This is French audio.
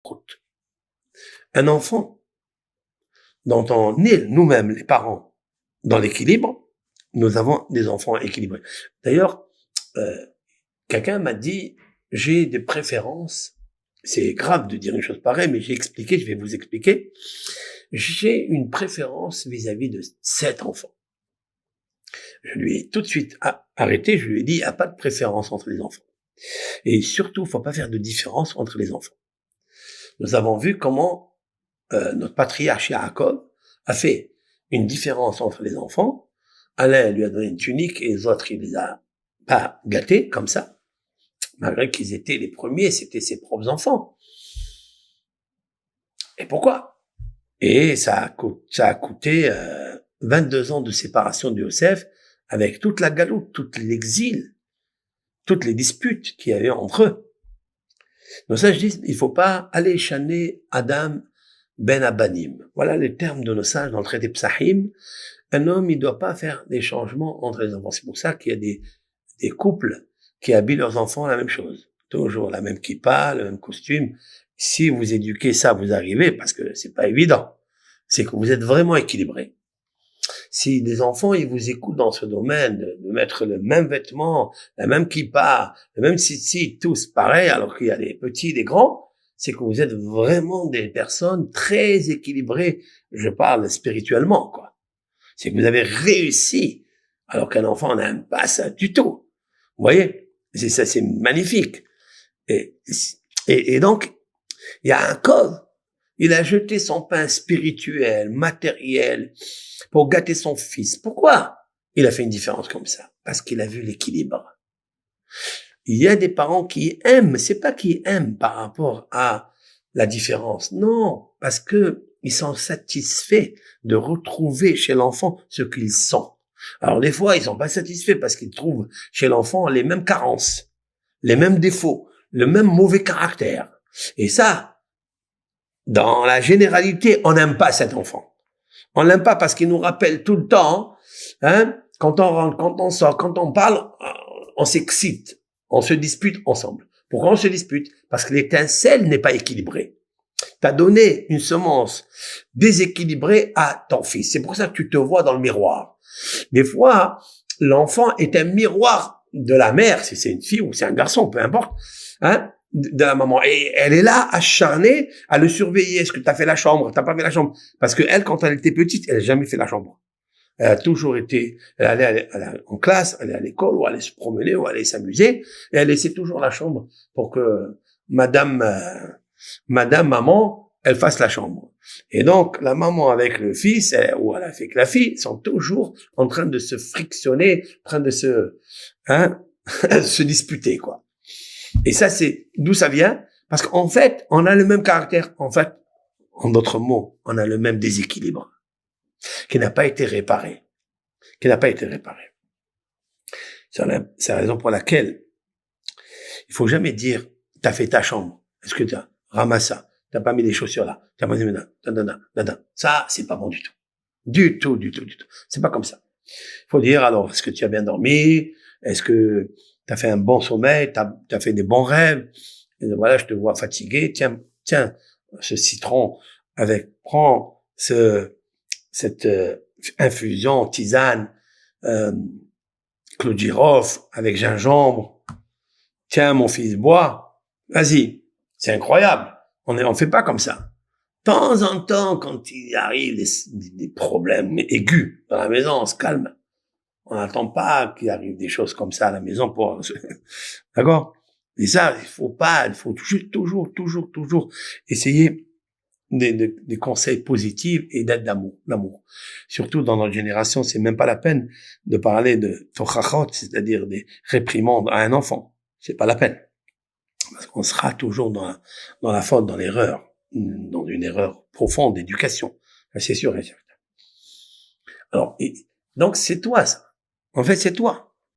route. Un enfant dont on est nous-mêmes, les parents, dans l'équilibre, nous avons des enfants équilibrés. D'ailleurs, quelqu'un m'a dit, j'ai des préférences, c'est grave de dire une chose pareille, mais j'ai expliqué, je vais vous expliquer, j'ai une préférence vis-à-vis de 7 enfants. Je lui ai tout de suite arrêté, je lui ai dit, il n'y a pas de préférence entre les enfants. Et surtout, il ne faut pas faire de différence entre les enfants. Nous avons vu comment notre patriarche Yaakov a fait une différence entre les enfants. Alain lui a donné une tunique et les autres, il les a pas gâtés comme ça, malgré qu'ils étaient les premiers, c'était ses propres enfants. Et pourquoi? Et ça a coûté 22 ans de séparation de Yosef, avec toute la galoute, tout l'exil, toutes les disputes qu'il y avait entre eux. Donc ça, je dis, il faut pas aller chaner Adam ben Abanim. Voilà les termes de nos sages dans le traité Psahim. Un homme, il doit pas faire des changements entre les enfants. C'est pour ça qu'il y a des couples qui habillent leurs enfants la même chose. Toujours la même kippa, le même costume. Si vous éduquez ça, vous arrivez, parce que c'est pas évident. C'est que vous êtes vraiment équilibré. Si des enfants, ils vous écoutent dans ce domaine, de mettre le même vêtement, la même kippa, le même tzitzit, tous pareil, alors qu'il y a des petits, des grands, c'est que vous êtes vraiment des personnes très équilibrées. Je parle spirituellement, quoi. C'est que vous avez réussi, alors qu'un enfant n'aime pas ça du tout. Vous voyez? C'est ça, c'est magnifique. Et donc, il y a un code. Il a jeté son pain spirituel, matériel, pour gâter son fils. Pourquoi il a fait une différence comme ça? Parce qu'il a vu l'équilibre. Il y a des parents qui aiment, c'est pas qu'ils aiment par rapport à la différence. Non, parce que ils sont satisfaits de retrouver chez l'enfant ce qu'ils sont. Alors des fois, ils sont pas satisfaits parce qu'ils trouvent chez l'enfant les mêmes carences, les mêmes défauts, le même mauvais caractère. Et ça, dans la généralité, on n'aime pas cet enfant. On l'aime pas parce qu'il nous rappelle tout le temps, hein, quand on rentre, quand on sort, quand on parle, on s'excite, on se dispute ensemble. Pourquoi on se dispute? Parce que l'étincelle n'est pas équilibrée. T'as donné une semence déséquilibrée à ton fils. C'est pour ça que tu te vois dans le miroir. Des fois, l'enfant est un miroir de la mère, si c'est une fille ou c'est un garçon, peu importe, hein, de la maman. Et elle est là, acharnée, à le surveiller. Est-ce que t'as fait la chambre? T'as pas fait la chambre? Parce que elle, quand elle était petite, elle n'a jamais fait la chambre. Elle a toujours été, elle allait en classe, elle allait à l'école, ou elle allait se promener, ou elle allait s'amuser, et elle laissait toujours la chambre pour que madame maman, elle fasse la chambre. Et donc, la maman avec le fils, ou elle avec la fille, sont toujours en train de se frictionner, en train de se disputer, quoi. Et ça, c'est d'où ça vient? Parce qu'en fait, on a le même caractère. En fait, en d'autres mots, on a le même déséquilibre qui n'a pas été réparé. C'est la raison pour laquelle il faut jamais dire t'as fait ta chambre. Est-ce que t'as ramassé ça? T'as pas mis les chaussures là? T'as pas mis ça, c'est pas bon du tout. Du tout. C'est pas comme ça. Il faut dire alors, est-ce que tu as bien dormi? Est-ce que t'as fait un bon sommeil? T'as fait des bons rêves? Et voilà, je te vois fatigué. Tiens, ce citron prends cette infusion, tisane, clou de girofle avec gingembre. Tiens, mon fils, bois. Vas-y. C'est incroyable. On fait pas comme ça. De temps en temps, quand il arrive des problèmes aigus dans la maison, on se calme. On n'attend pas qu'il arrive des choses comme ça à la maison pour, d'accord? Et ça, il faut toujours essayer des conseils positifs et d'aide l'amour. Surtout dans notre génération, c'est même pas la peine de parler de tochachot, c'est-à-dire des réprimandes à un enfant. C'est pas la peine. Parce qu'on sera toujours dans la faute, dans l'erreur, dans une erreur profonde d'éducation. C'est sûr et certain. Alors, donc c'est toi, ça. En fait, c'est toi.